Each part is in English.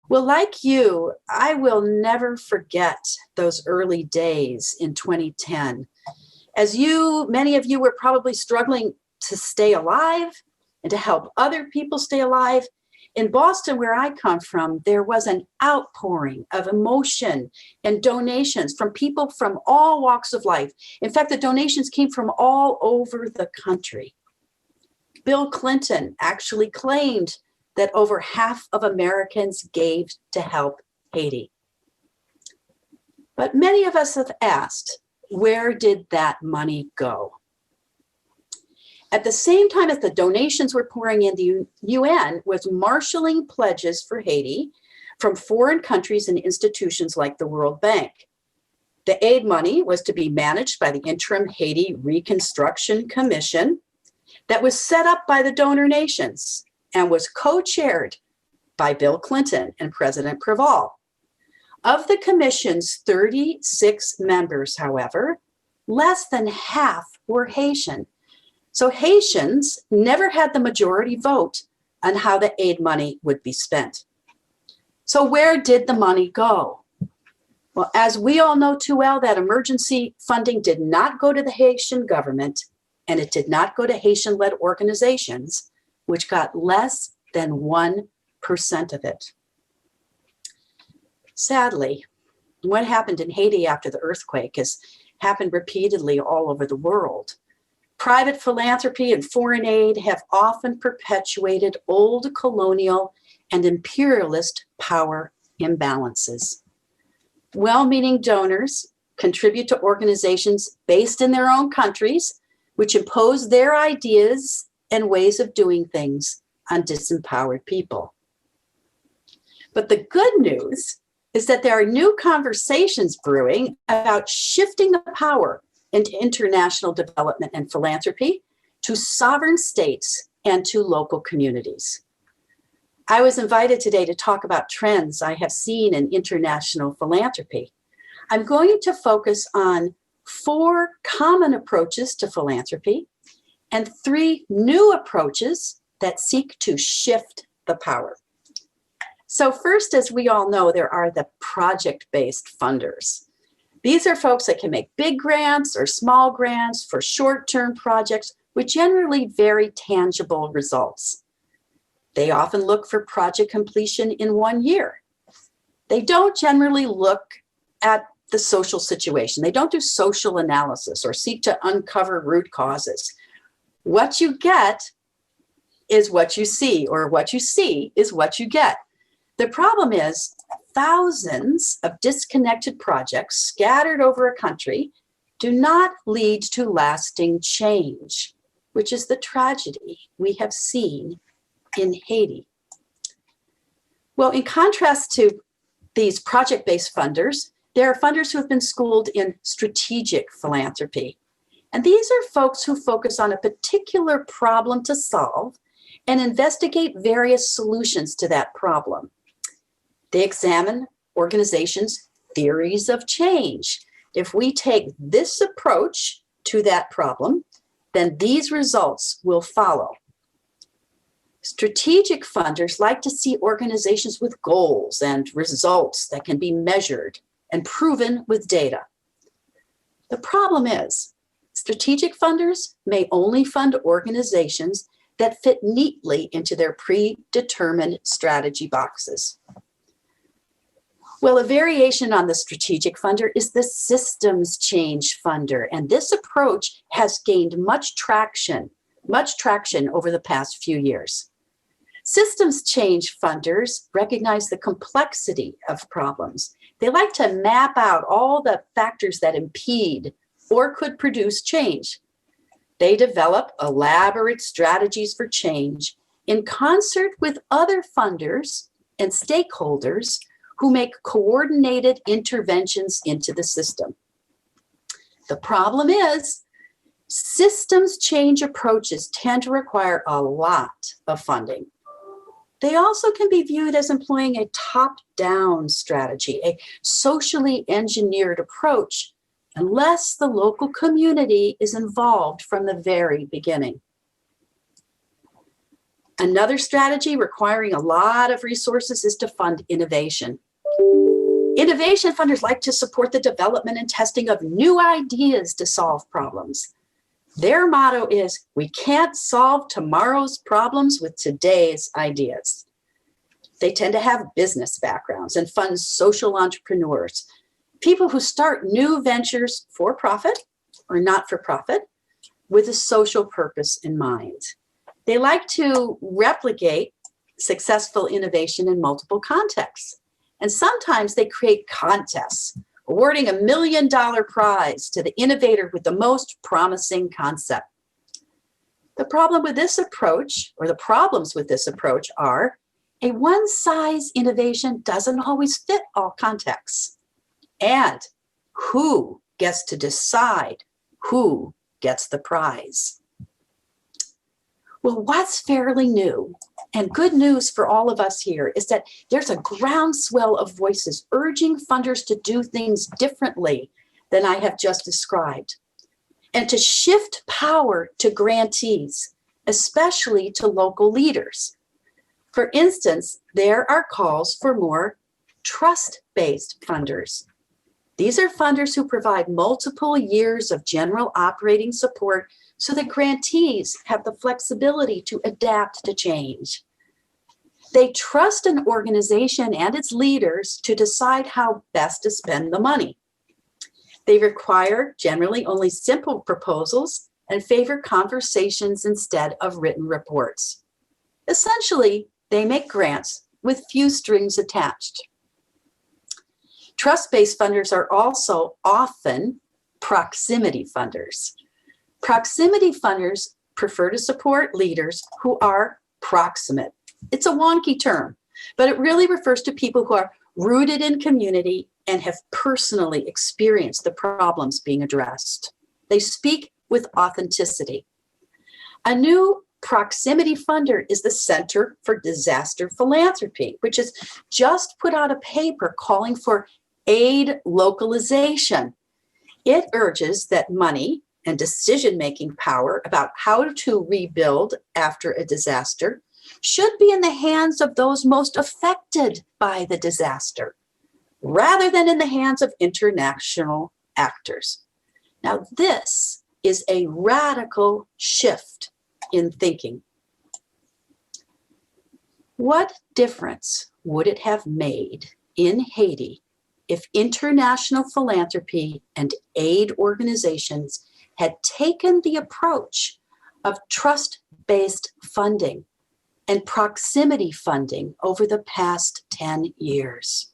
Well, like you, I will never forget those early days in 2010. As many of you were probably struggling to stay alive and to help other people stay alive. In Boston, where I come from, there was an outpouring of emotion and donations from people from all walks of life. In fact, the donations came from all over the country. Bill Clinton actually claimed that over half of Americans gave to help Haiti. But many of us have asked, where did that money go? At the same time as the donations were pouring in, the UN was marshaling pledges for Haiti from foreign countries and institutions like the World Bank. The aid money was to be managed by the Interim Haiti Reconstruction Commission that was set up by the donor nations and was co-chaired by Bill Clinton and President Preval. Of the commission's 36 members, however, less than half were Haitian. So Haitians never had the majority vote on how the aid money would be spent. So where did the money go? Well, as we all know too well, that emergency funding did not go to the Haitian government, and it did not go to Haitian-led organizations, which got less than 1% of it. Sadly, what happened in Haiti after the earthquake has happened repeatedly all over the world. Private philanthropy and foreign aid have often perpetuated old colonial and imperialist power imbalances. Well-meaning donors contribute to organizations based in their own countries, which impose their ideas and ways of doing things on disempowered people. But the good news is that there are new conversations brewing about shifting the power into international development and philanthropy to sovereign states and to local communities. I was invited today to talk about trends I have seen in international philanthropy. I'm going to focus on 4 common approaches to philanthropy and 3 new approaches that seek to shift the power. So first, as we all know, there are the project-based funders. These are folks that can make big grants or small grants for short-term projects with generally very tangible results. They often look for project completion in 1 year. They don't generally look at the social situation. They don't do social analysis or seek to uncover root causes. What you get is what you see, or what you see is what you get. The problem is thousands of disconnected projects scattered over a country do not lead to lasting change, which is the tragedy we have seen in Haiti. Well, in contrast to these project-based funders, there are funders who have been schooled in strategic philanthropy. And these are folks who focus on a particular problem to solve and investigate various solutions to that problem. They examine organizations' theories of change. If we take this approach to that problem, then these results will follow. Strategic funders like to see organizations with goals and results that can be measured and proven with data. The problem is, strategic funders may only fund organizations that fit neatly into their predetermined strategy boxes. Well, a variation on the strategic funder is the systems change funder, and this approach has gained much traction over the past few years. Systems change funders recognize the complexity of problems. They like to map out all the factors that impede or could produce change. They develop elaborate strategies for change in concert with other funders and stakeholders who make coordinated interventions into the system. The problem is, systems change approaches tend to require a lot of funding. They also can be viewed as employing a top-down strategy, a socially engineered approach, unless the local community is involved from the very beginning. Another strategy requiring a lot of resources is to fund innovation. Innovation funders like to support the development and testing of new ideas to solve problems. Their motto is, we can't solve tomorrow's problems with today's ideas. They tend to have business backgrounds and fund social entrepreneurs, people who start new ventures for profit or not for profit with a social purpose in mind. They like to replicate successful innovation in multiple contexts. And sometimes they create contests, awarding $1 million prize to the innovator with the most promising concept. The problem with this approach, or the problems with this approach, are a one-size innovation doesn't always fit all contexts. And who gets to decide who gets the prize? Well, what's fairly new and good news for all of us here is that there's a groundswell of voices urging funders to do things differently than I have just described, and to shift power to grantees, especially to local leaders. For instance, there are calls for more trust-based funders. These are funders who provide multiple years of general operating support so that grantees have the flexibility to adapt to change. They trust an organization and its leaders to decide how best to spend the money. They require generally only simple proposals and favor conversations instead of written reports. Essentially, they make grants with few strings attached. Trust-based funders are also often proximity funders. Proximity funders prefer to support leaders who are proximate. It's a wonky term, but it really refers to people who are rooted in community and have personally experienced the problems being addressed. They speak with authenticity. A new proximity funder is the Center for Disaster Philanthropy, which has just put out a paper calling for aid localization. It urges that money and decision-making power about how to rebuild after a disaster should be in the hands of those most affected by the disaster, rather than in the hands of international actors. Now, this is a radical shift in thinking. What difference would it have made in Haiti if international philanthropy and aid organizations had taken the approach of trust-based funding and proximity funding over the past 10 years?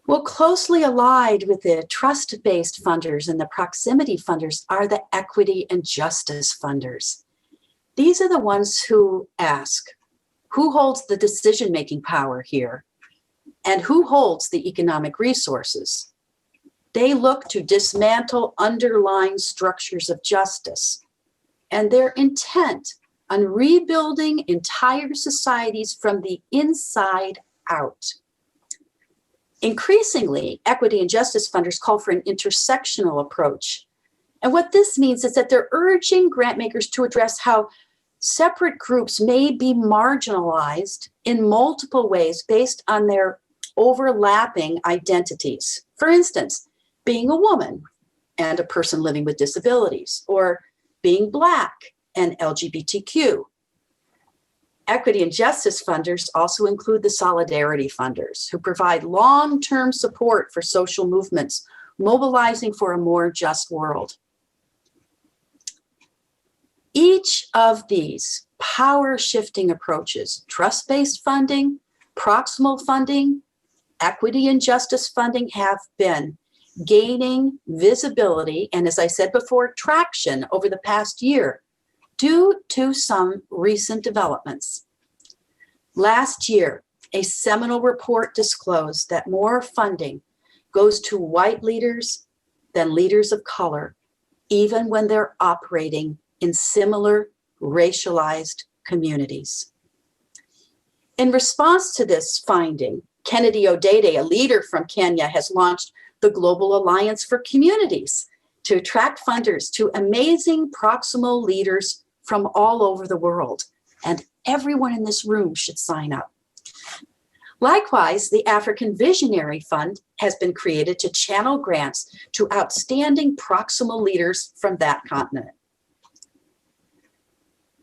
Well, closely allied with the trust-based funders and the proximity funders are the equity and justice funders. These are the ones who ask, who holds the decision-making power here? And who holds the economic resources? They look to dismantle underlying structures of justice, and their intent on rebuilding entire societies from the inside out. Increasingly, equity and justice funders call for an intersectional approach. And what this means is that they're urging grant makers to address how separate groups may be marginalized in multiple ways based on their overlapping identities. For instance, being a woman and a person living with disabilities, or being Black and LGBTQ. Equity and justice funders also include the solidarity funders, who provide long-term support for social movements, mobilizing for a more just world. Each of these power-shifting approaches, trust-based funding, proximal funding, equity and justice funding, have been gaining visibility and, as I said before, traction over the past year due to some recent developments. Last year, a seminal report disclosed that more funding goes to white leaders than leaders of color, even when they're operating in similar racialized communities. In response to this finding, Kennedy Odede, a leader from Kenya, has launched the Global Alliance for Communities to attract funders to amazing proximal leaders from all over the world, and everyone in this room should sign up. Likewise, the African Visionary Fund has been created to channel grants to outstanding proximal leaders from that continent.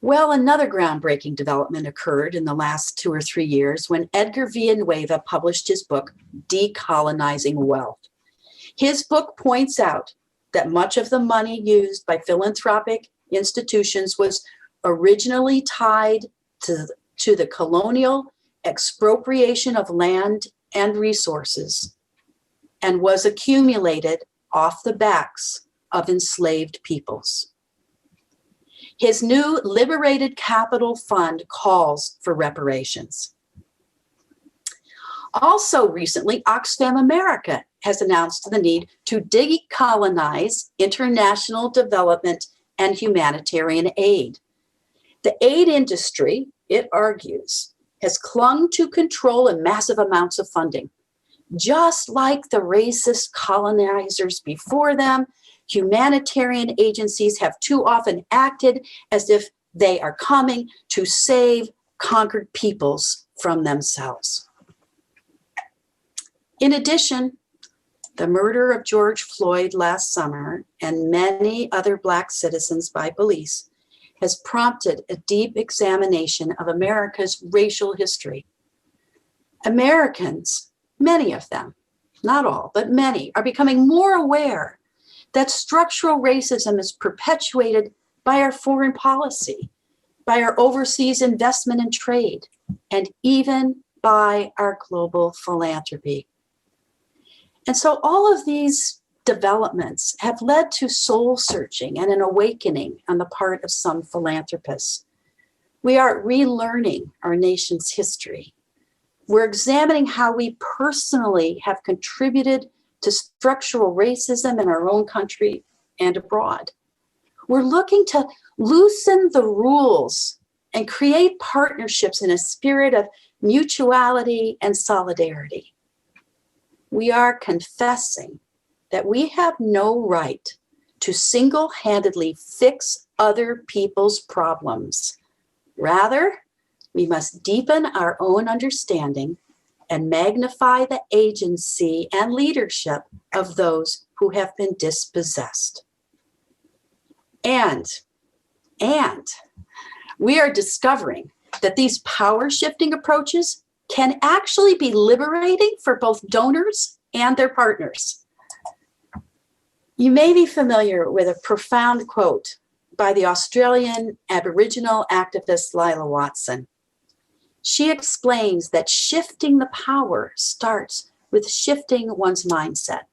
Well, another groundbreaking development occurred in the last 2 or 3 years when Edgar Villanueva published his book, Decolonizing Wealth. His book points out that much of the money used by philanthropic institutions was originally tied to the colonial expropriation of land and resources and was accumulated off the backs of enslaved peoples. His new Liberated Capital Fund calls for reparations. Also recently, Oxfam America has announced the need to decolonize international development and humanitarian aid. The aid industry, it argues, has clung to control in massive amounts of funding. Just like the racist colonizers before them, humanitarian agencies have too often acted as if they are coming to save conquered peoples from themselves. In addition, the murder of George Floyd last summer and many other Black citizens by police has prompted a deep examination of America's racial history. Americans, many of them, not all, but many, are becoming more aware that structural racism is perpetuated by our foreign policy, by our overseas investment and trade, and even by our global philanthropy. And so all of these developments have led to soul searching and an awakening on the part of some philanthropists. We are relearning our nation's history. We're examining how we personally have contributed to structural racism in our own country and abroad. We're looking to loosen the rules and create partnerships in a spirit of mutuality and solidarity. We are confessing that we have no right to single-handedly fix other people's problems. Rather, we must deepen our own understanding and magnify the agency and leadership of those who have been dispossessed. And we are discovering that these power-shifting approaches can actually be liberating for both donors and their partners. You may be familiar with a profound quote by the Australian Aboriginal activist Lila Watson. She explains that shifting the power starts with shifting one's mindset.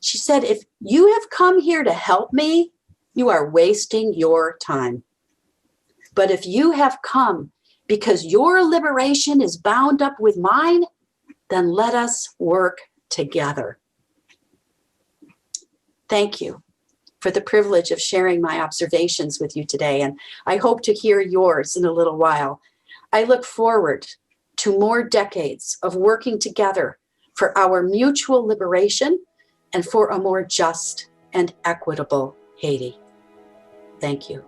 She said, if you have come here to help me, you are wasting your time. But if you have come because your liberation is bound up with mine, then let us work together. Thank you for the privilege of sharing my observations with you today, and I hope to hear yours in a little while. I look forward to more decades of working together for our mutual liberation and for a more just and equitable Haiti. Thank you.